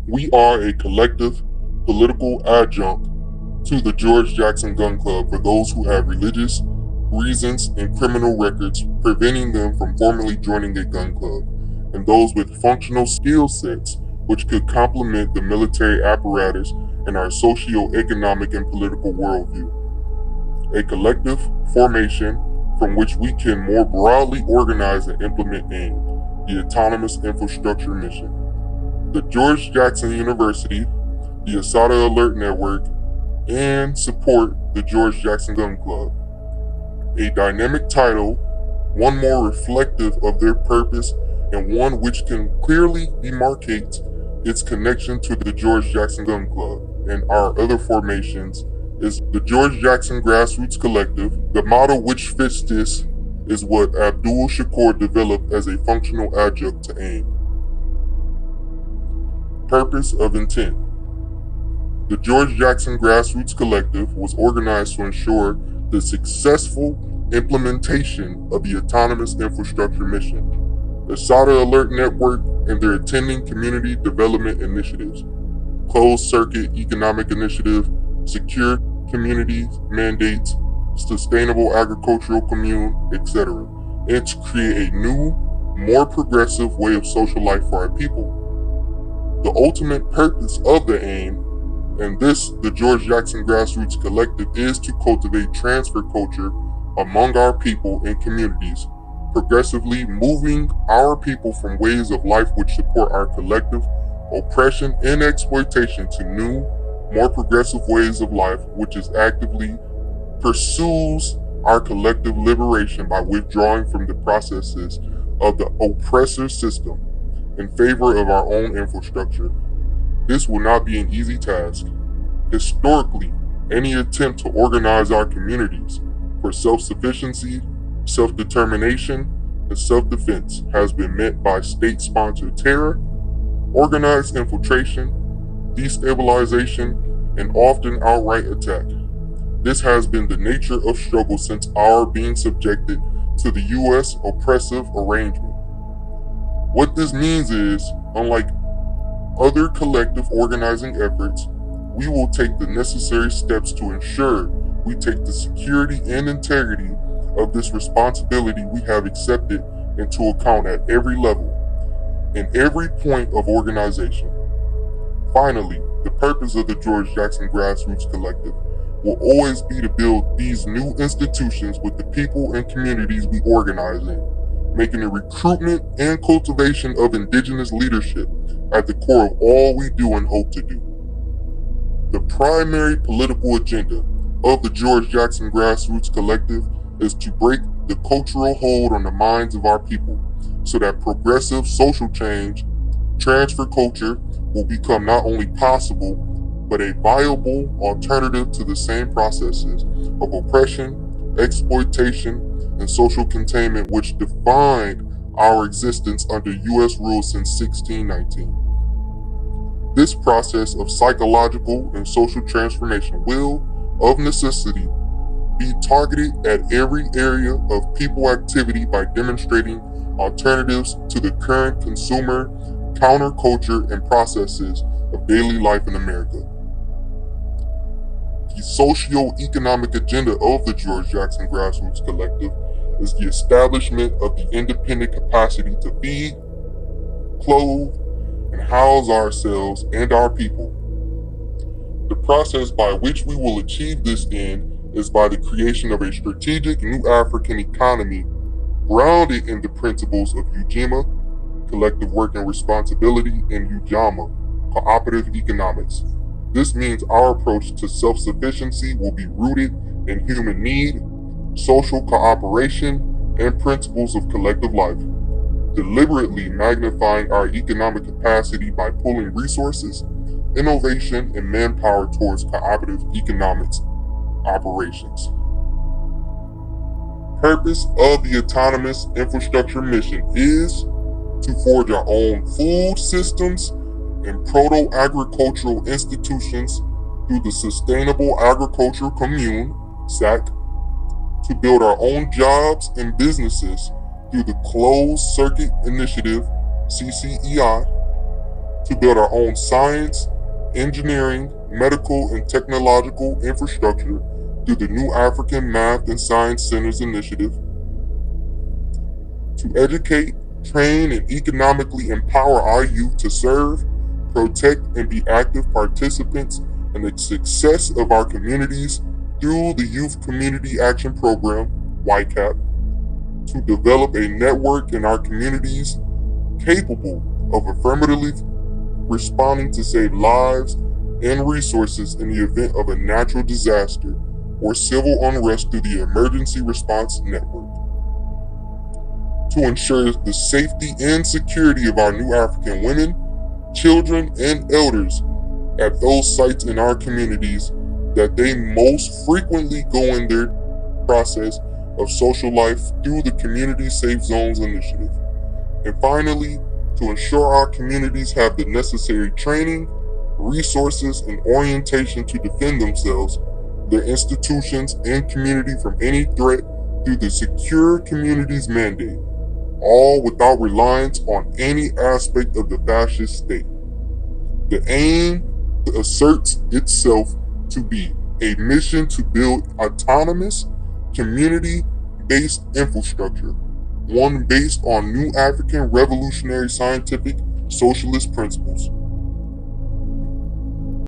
We are a collective political adjunct to the George Jackson Gun Club for those who have religious reasons and criminal records preventing them from formally joining a gun club, and those with functional skill sets which could complement the military apparatus and our socio-economic and political worldview. A collective formation from which we can more broadly organize and implement AIM, the Autonomous Infrastructure Mission. The George Jackson University, the Asada Alert Network, and support the George Jackson Gun Club. A dynamic title, one more reflective of their purpose and one which can clearly demarcate its connection to the George Jackson Gun Club and our other formations, is the George Jackson Grassroots Collective. The model which fits this is what Abdul Shakur developed as a functional adjunct to AIM. Purpose of intent. The George Jackson Grassroots Collective was organized to ensure the successful implementation of the Autonomous Infrastructure Mission, the SADA Alert Network, and their attending community development initiatives, closed circuit economic initiative, secure community mandates, sustainable agricultural commune, etc., and to create a new, more progressive way of social life for our people. The ultimate purpose of the AIM, and this, the George Jackson Grassroots Collective, is to cultivate transfer culture among our people and communities, progressively moving our people from ways of life which support our collective oppression and exploitation to new, more progressive ways of life which is actively pursues our collective liberation by withdrawing from the processes of the oppressor system in favor of our own infrastructure. This will not be an easy task. Historically, any attempt to organize our communities for self-sufficiency, self-determination, and self-defense has been met by state-sponsored terror, organized infiltration, destabilization, and often outright attack. This has been the nature of struggle since our being subjected to the U.S. oppressive arrangement. What this means is, unlike other collective organizing efforts, we will take the necessary steps to ensure we take the security and integrity of this responsibility we have accepted into account at every level, in every point of organization. Finally, the purpose of the George Jackson Grassroots Collective will always be to build these new institutions with the people and communities we organize in, making the recruitment and cultivation of indigenous leadership at the core of all we do and hope to do. The primary political agenda of the George Jackson Grassroots Collective is to break the cultural hold on the minds of our people so that progressive social change, transfer culture, will become not only possible, but a viable alternative to the same processes of oppression, exploitation, and social containment which defined our existence under U.S. rule since 1619. This process of psychological and social transformation will, of necessity, be targeted at every area of people activity by demonstrating alternatives to the current consumer counterculture and processes of daily life in America. The socio-economic agenda of the George Jackson Grassroots Collective is the establishment of the independent capacity to feed, clothe, and house ourselves and our people. The process by which we will achieve this end is by the creation of a strategic new African economy grounded in the principles of Ujima, collective work and responsibility, and Ujamaa, cooperative economics. This means our approach to self-sufficiency will be rooted in human need, social cooperation, and principles of collective life, deliberately magnifying our economic capacity by pulling resources, innovation, and manpower towards cooperative economics operations. Purpose of the Autonomous Infrastructure Mission is to forge our own food systems and proto-agricultural institutions through the Sustainable Agriculture Commune, SAC, to build our own jobs and businesses through the Closed Circuit Initiative, CCEI, to build our own science, engineering, medical, and technological infrastructure through the New African Math and Science Centers Initiative, to educate, train, and economically empower our youth to serve, protect, and be active participants in the success of our communities through the Youth Community Action Program, YCAP, to develop a network in our communities capable of affirmatively responding to save lives and resources in the event of a natural disaster or civil unrest through the Emergency Response Network, to ensure the safety and security of our new African women, children, and elders at those sites in our communities that they most frequently go in their process of social life through the Community Safe Zones Initiative. And finally, to ensure our communities have the necessary training, resources, and orientation to defend themselves, their institutions, and community from any threat through the Secure Communities Mandate, all without reliance on any aspect of the fascist state. The aim asserts itself to be a mission to build autonomous, community-based infrastructure, one based on new African revolutionary scientific socialist principles.